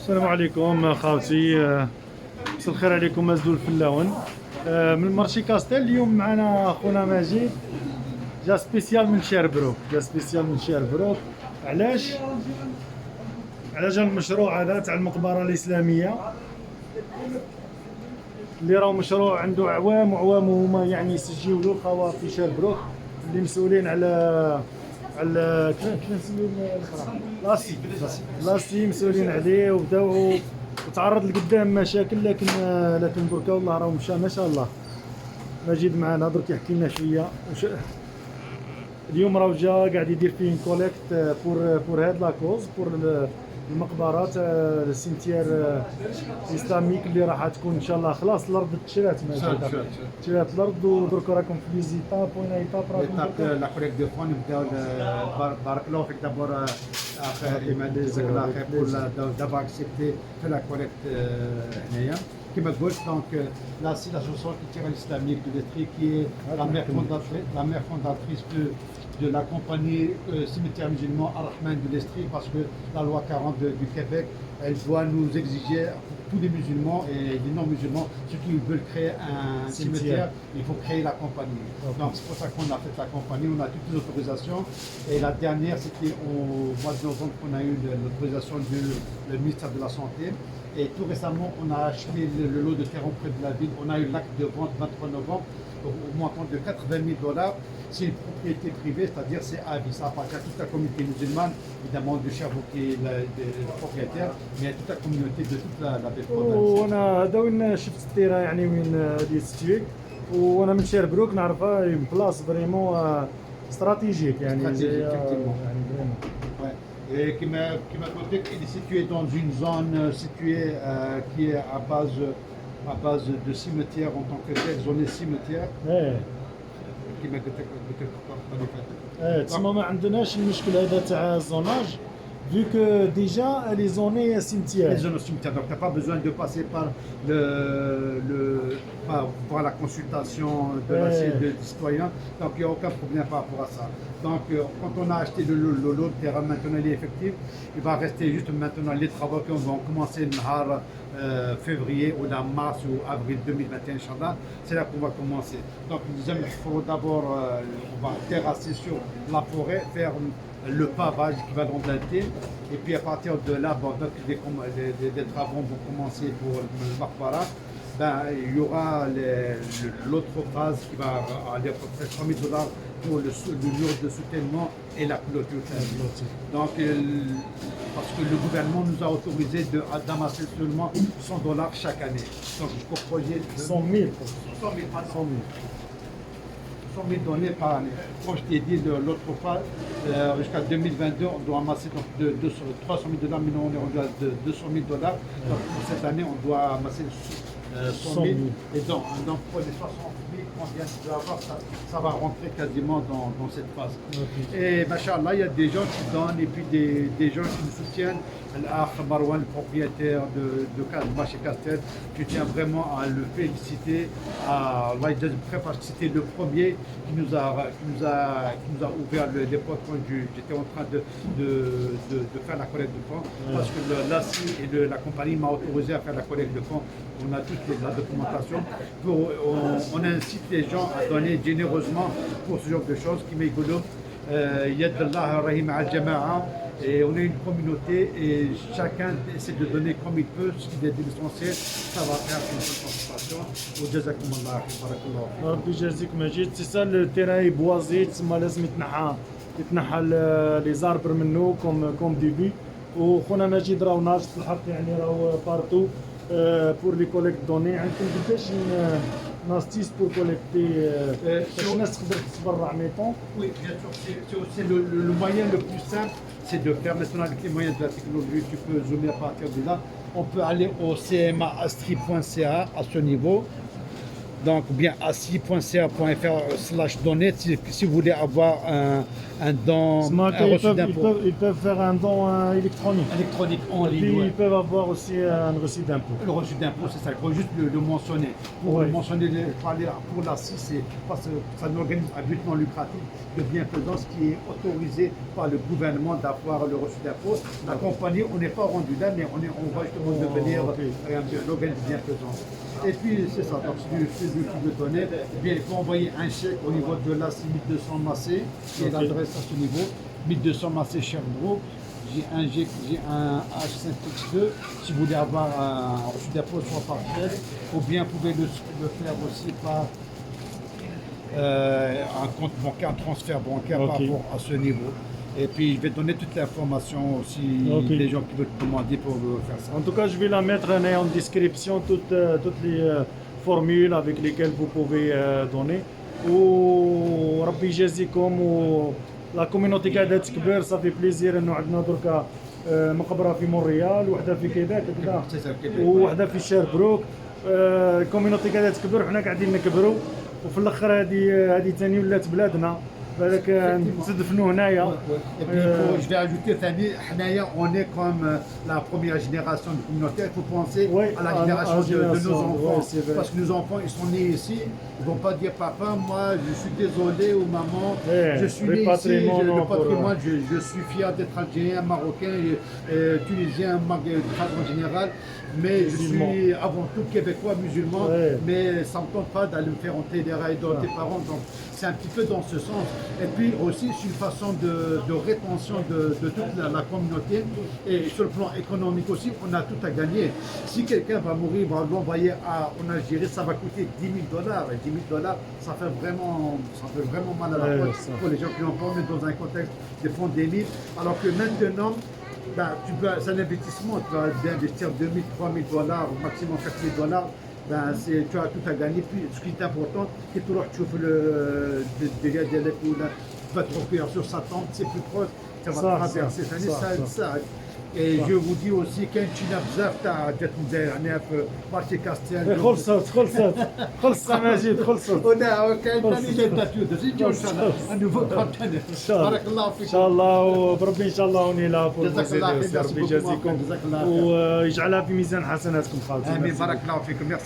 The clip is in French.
السلام عليكم خاوتي، مساء الخير عليكم ازدو الفلاون. من مارشي كاستيل. اليوم معنا خونا مجيد، جا سبيسيال من شيربروك. علاش جا المشروع هذا تاع المقبره الاسلاميه اللي راه مشروع عنده اعوام هما يعني يسجلوا الخوا في شيربروك اللي مسؤولين على كيف نسميو لاسي مسؤولين عليه، وبداو وتعرض لقدام مشاكل، لكن دركا والله راه مشى ما شاء الله. مجيد معنا درك يحكي لنا شويه اليوم راه جا قاعد يدير فيه كوليكت بور هاد لاكوز بور المقبره تاع السيمتيير الاسلاميك اللي راح تكون ان شاء الله. خلاص الارض تشرات، تشرات الارض، ودرك راكم في لي زيتاب بوين ايتاب راكم لا كوليك دو فون نبداو. بارك الله فيك دابور كيما جزاك الله خير دابا اكسبتي في لا كوليكت هنايا كيما قلت. دونك لا سي l'association culturelle islamique de l'Estrie qui est la mère fondatrice de la compagnie cimetière musulman Ar-Rahman de l'Estrie, parce que la loi 40 du Québec, elle doit nous exiger pour tous les musulmans et les non-musulmans, ceux qui veulent créer un cimetière, il faut créer la compagnie. Donc c'est pour ça qu'on a fait la compagnie, on a toutes les autorisations, et la dernière c'était au mois de novembre qu'on a eu l'autorisation du ministère de la Santé. Et tout récemment, on a acheté le lot de terrain auprès de la ville. On a eu l'acte de vente 23 novembre au montant de $80,000. C'est une propriété privée, c'est-à-dire c'est à vie. Ça appartient à toute la communauté musulmane, évidemment de Cherbourg qui est le propriétaire, mais à toute la communauté de toute la baie province. وانا هذا وين شفت التيرا يعني وين ديستيك، وانا من شيربروك نعرفها بلاص فريمون استراتيجيك يعني فريمون. Et qui m'a côté, il est situé dans une zone située qui est à base de cimetière en tant que tel, zone cimetière. qui m'a côté تسمى ما عندناش المشكل هذا تاع الزوناج vu que déjà elle est zonée cimetière. Les zones cimetière, donc tu n'as pas besoin de passer par par la consultation du citoyen, donc il n'y a aucun problème par rapport à ça. Donc quand on a acheté le lot de terrain, maintenant il est effectif, il va rester juste maintenant les travaux qui vont commencer le février ou dans mars ou avril 2021, Inch'Allah, c'est là qu'on va commencer. Donc il faut d'abord on va terrasser sur la forêt, faire le pavage qui va l'endater, et puis à partir de là, bon, donc des travaux vont commencer pour le Maqbara. Ben, il y aura l'autre phase qui va aller à peu près $3,000 pour le mur de soutènement et la clôture. Donc, parce que le gouvernement nous a autorisé d'amasser seulement $100 chaque année. Donc, pour projet de 100 000 100 000 donnés par année. Comme je t'ai dit l'autre fois, jusqu'à 2022, on doit amasser donc $300,000, maintenant on est rendu à $200,000. Donc pour cette année, on doit amasser 100 000. Et donc pour les 60 000 qu'on vient de avoir, ça va rentrer quasiment dans cette phase. Et machallah, il y a des gens qui donnent et puis des gens qui nous soutiennent. L'Akh Marwan, le propriétaire de Marché Castel, je tiens vraiment à le féliciter, parce que c'était le premier qui nous a ouvert les portes quand j'étais en train de faire la collecte de fonds, parce que l'ACI et la compagnie m'a autorisé à faire la collecte de fonds. On a toute la documentation. On incite les gens à donner généreusement pour ce genre de choses qui m'égoulent. Yad Allah Rahim al-Jama'a. Et on est une communauté et chacun essaie de donner comme il peut, ce qui est l'essentiel, ça va faire une bonne participation. وجزاكم الله خير بارك الله فيك. ربي يجازيك مجيد. سي سا التيراي بوازي تسمى لازم يتنحى لي زاربر منه كوم ديبي. وخونا مجيد راهو ناشط في الحق، يعني راهو بارتو بور لي كوليكت دوني. عندكم قداش ناستيس بور كوليكتي باش الناس تقدر تتبرع ميطون؟ Oui, bien sûr, c'est le moyen le plus simple, c'est de faire maintenant avec les moyens de la technologie. Tu peux zoomer à partir de là. On peut aller au cmaastri.ca à ce niveau. Donc, bien assis.ca.fr/donner si vous voulez avoir un don, Smart, un reçu d'impôt ils peuvent faire un don électronique. électronique en Et puis ligne. Ouais. ils peuvent avoir aussi un reçu d'impôt. Le reçu d'impôt, c'est ça, il faut juste le mentionner. Pour Ouais. le mentionner, pour l'ASSI, c'est parce que c'est un organisme à but non lucratif de bienfaisance qui est autorisé par le gouvernement d'avoir le reçu d'impôt. La compagnie, on n'est pas rendu là, mais on va justement devenir ok. l'organisme de bienfaisance. Et puis, c'est ça, donc si je veux donner, eh bien, il faut envoyer un chèque au niveau de l'ASSI 1200 Massé, qui est Ok. l'adresse à ce niveau, 1200 Massé Sherbrooke. J'ai un H5X2, si vous voulez avoir un reçu d'impôt soit par chèque, ou bien vous pouvez le faire aussi par un compte bancaire, un transfert bancaire par Ok. rapport à ce niveau. Et puis je vais donner toute l'information aussi Ok. les gens qui veulent commander pour faire ça. En tout cas, je vais la mettre en description, toutes les formules avec lesquelles vous pouvez donner. وربي يجازيكم ولا كوميونيتي قاعده تكبر صافي بليزير انه عندنا دركا مقبره في مونريال وحده في كيباك كذا وحده في شيربروك الكوميونيتي قاعده تكبر وحنا قاعدين نكبروا وفي الاخر هذه ثاني ولات بلادنا بالك نتدفنوا هنايا Et puis je vais ajouter, Fanny, Hanaya, on est comme la première génération de communautaire. Il faut penser Oui, à la à génération la de nos génération, enfants. ouais, c'est vrai. Parce que nos enfants, ils sont nés ici. Ils ne vont pas dire papa, moi, je suis désolé ou maman, Ouais, je suis né ici. rapatriement, Le non, patrimoine, je suis fier d'être algérien, marocain, tunisien, en général. Mais je Musulman. suis avant tout québécois, musulman. Ouais. Mais ça ne me tente pas d'aller me faire enterrer des rails dans tes parents. Donc c'est un petit peu dans ce sens. Et puis aussi, c'est une façon de rétention de toute la communauté. Et sur le plan économique aussi, on a tout à gagner. Si quelqu'un va mourir, on va l'envoyer en Algérie, ça va coûter $10 000. Et $10 000, ça fait vraiment mal à la Ouais, poche ça. pour les gens qui n'ont pas, mais dans un contexte de pandémie. Alors que maintenant, ben, c'est un investissement, tu vas investir $2 000, $3 000, au maximum $4 000. Ben, tu as tout à gagner. Puis ce qui est important, c'est que tu fais le dégât tu vas te recueillir sur sa tente, c'est plus proche, ça va traverser. Ça. Et je vous dis aussi qu'un China bzaf تاع جات هنا في مارشي كاستيان خلصت ماجد خلصت وكاين ثاني جات تاتيود زيد ان شاء الله un nouveau conteneur. ان شاء الله بارك الله ان فيكم. شاء الله وبربي ان شاء الله وني لا جزاك الله خير. ربي يجازيكم جزاك الله خير. ويجعلها في ميزان حسناتكم خالتي امين بارك الله فيكم. ميرسي.